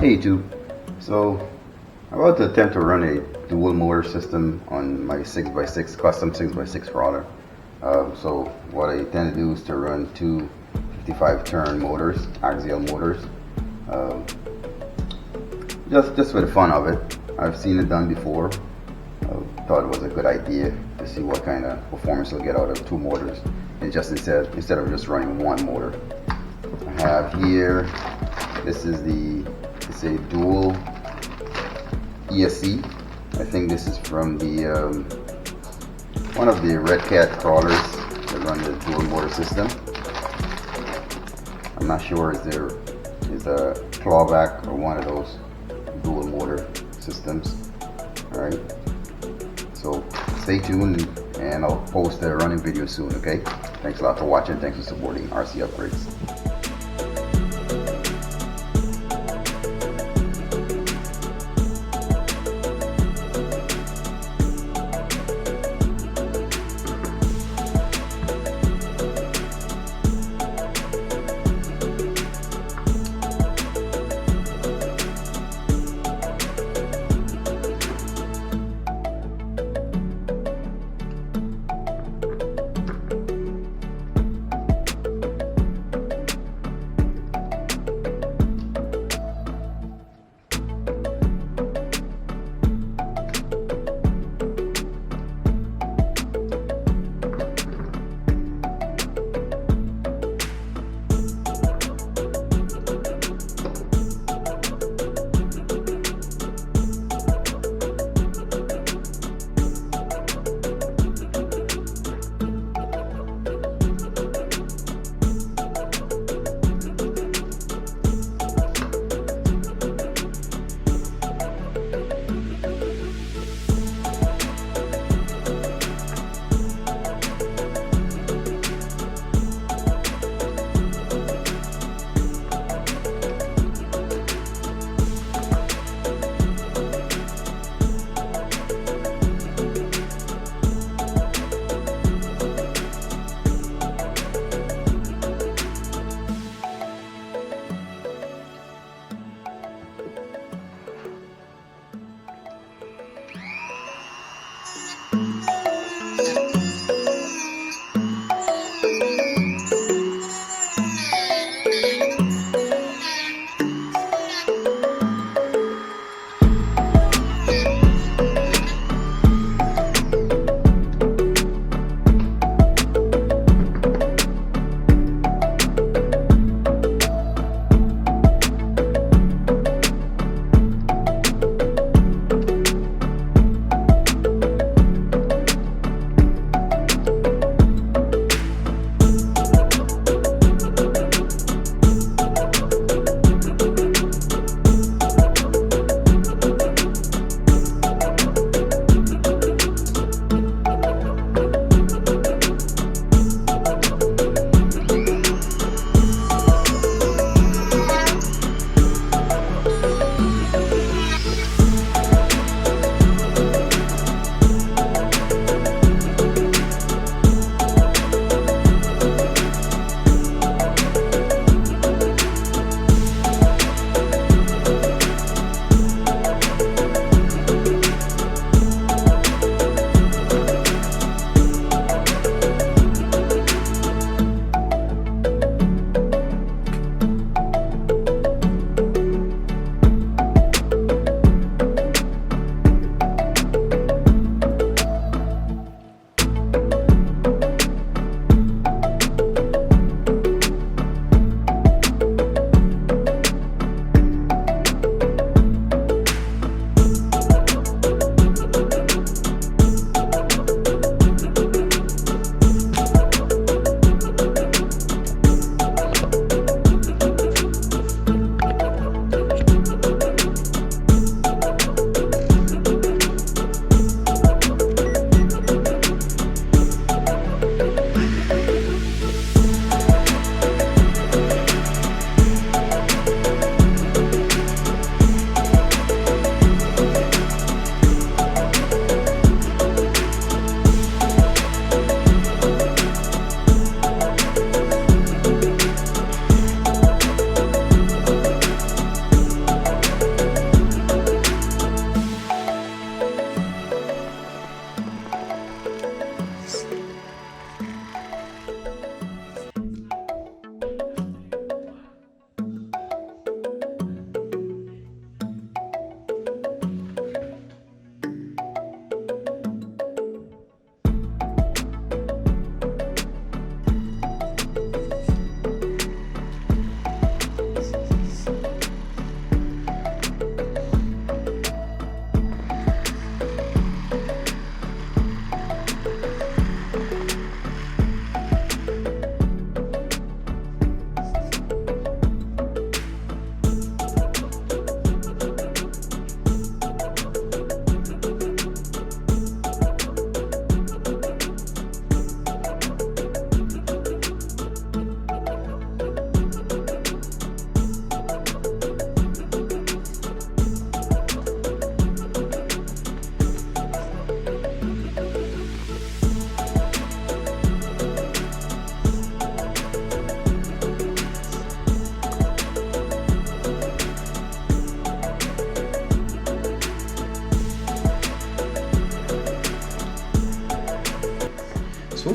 Hey YouTube, so I'm about to attempt to run a dual motor system on my 6x6, custom 6x6 crawler. So what I intend to do is to run two 55 turn motors, axial motors, just for the fun of it. I've seen it done before. Thought it was a good idea to see what kind of performance we'll get out of two motors, and just instead of just running one motor. I have here, this is it's a dual ESC. I think this is from the one of the Red Cat crawlers that run the dual motor system. I'm not sure is a clawback or one of those dual motor systems. Alright, so stay tuned and I'll post a running video soon. Okay, thanks a lot for watching. Thanks for supporting RC Upgrades.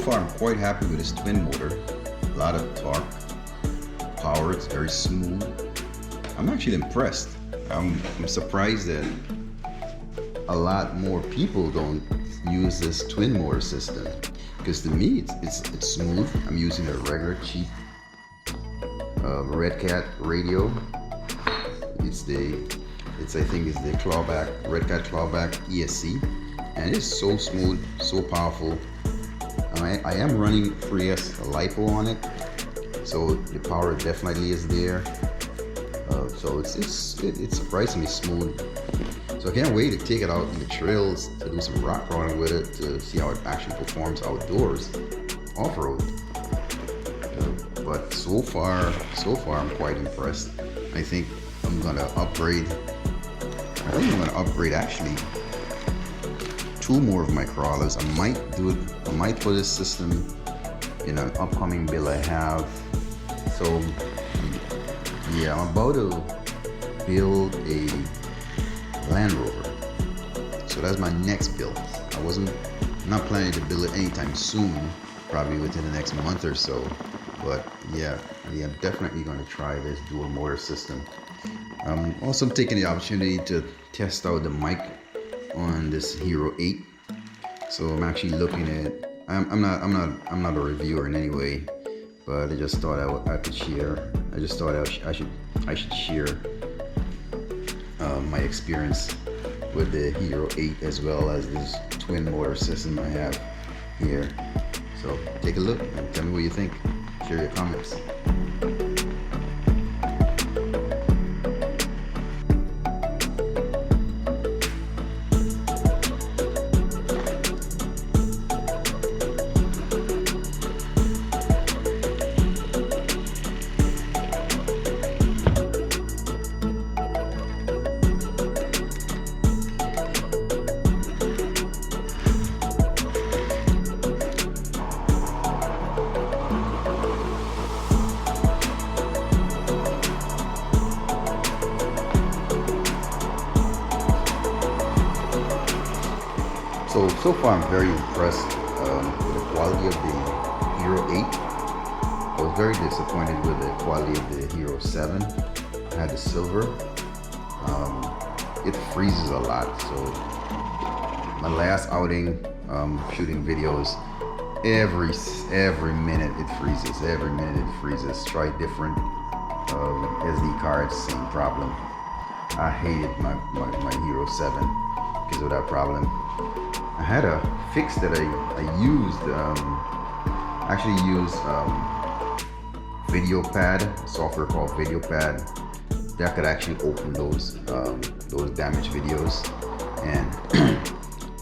far I'm quite happy with this twin motor. A lot of torque, power, it's very smooth. I'm actually impressed. I'm surprised that a lot more people don't use this twin motor system, because to me it's smooth. I'm using a regular cheap Red Cat radio. I think it's the clawback, Red Cat clawback ESC, and it's so smooth, so powerful. I am running 3S LiPo on it, so the power definitely is there. So it's surprisingly smooth. So I can't wait to take it out in the trails to do some rock crawling with it, to see how it actually performs outdoors, off-road. But so far I'm quite impressed. I think I'm gonna upgrade. Actually 2 more of my crawlers. I might put this system in an upcoming build I have. So yeah, I'm about to build a Land Rover. So that's my next build. I'm not planning to build it anytime soon, probably within the next month or so. But yeah, I'm definitely going to try this dual motor system. Also, I'm taking the opportunity to test out the mic on this Hero8. So I'm actually looking at. I'm not a reviewer in any way, but I just thought I could share. I just thought I should share my experience with the Hero8 as well as this twin motor system I have here. So take a look and tell me what you think. Share your comments. So far I'm very impressed with the quality of the Hero8. I was very disappointed with the quality of the Hero7. I had the silver. It freezes a lot. So my last outing, shooting videos, every minute it freezes. Every minute it freezes. Try different SD cards, same problem. I hated my Hero7 because of that problem. I had a fix that I used, actually used VideoPad, a software called VideoPad that could actually open those damaged videos, and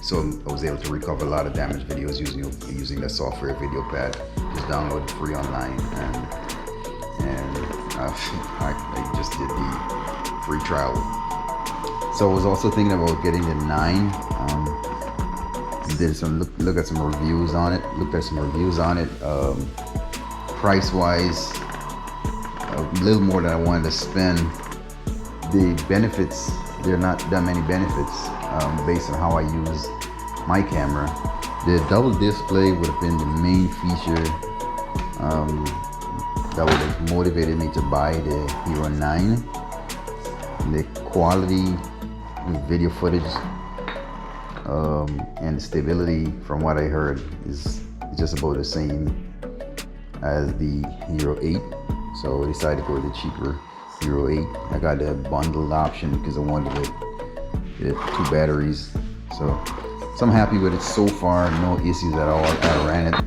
so I was able to recover a lot of damaged videos using that software VideoPad. Just download it free online, and I just did the free trial. So I was also thinking about getting the 9. Did some look at some reviews on it. Looked at some reviews on it. Price wise, a little more than I wanted to spend. The benefits, there are not that many benefits based on how I use my camera. The double display would have been the main feature that would have motivated me to buy the Hero 9. The quality video footage and the stability, from what I heard, is just about the same as the Hero8. So I decided to go with the cheaper Hero8. I got the bundled option because I wanted the 2 batteries. So I'm happy with it so far. No issues at all. I ran it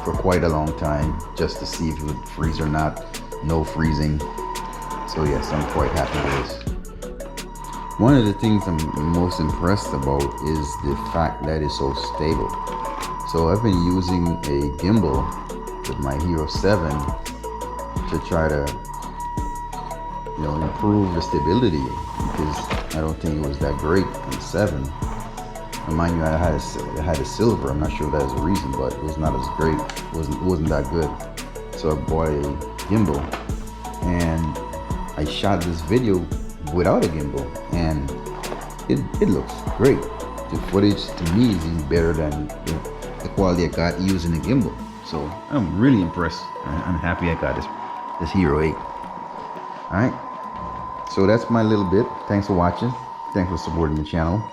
for quite a long time just to see if it would freeze or not. No freezing. So yes, I'm quite happy with this. One of the things I'm most impressed about is the fact that it's so stable. So I've been using a gimbal with my Hero7 to try to, improve the stability, because I don't think it was that great in the 7. And mind you, I had a silver. I'm not sure if that is the reason, but it was not as great. It wasn't that good. So I bought a gimbal, and I shot this video without a gimbal, and it looks great. The footage to me is even better than the quality I got using the gimbal. So I'm really impressed. I'm happy I got this Hero 8. All right, so that's my little bit. Thanks for watching. Thanks for supporting the channel.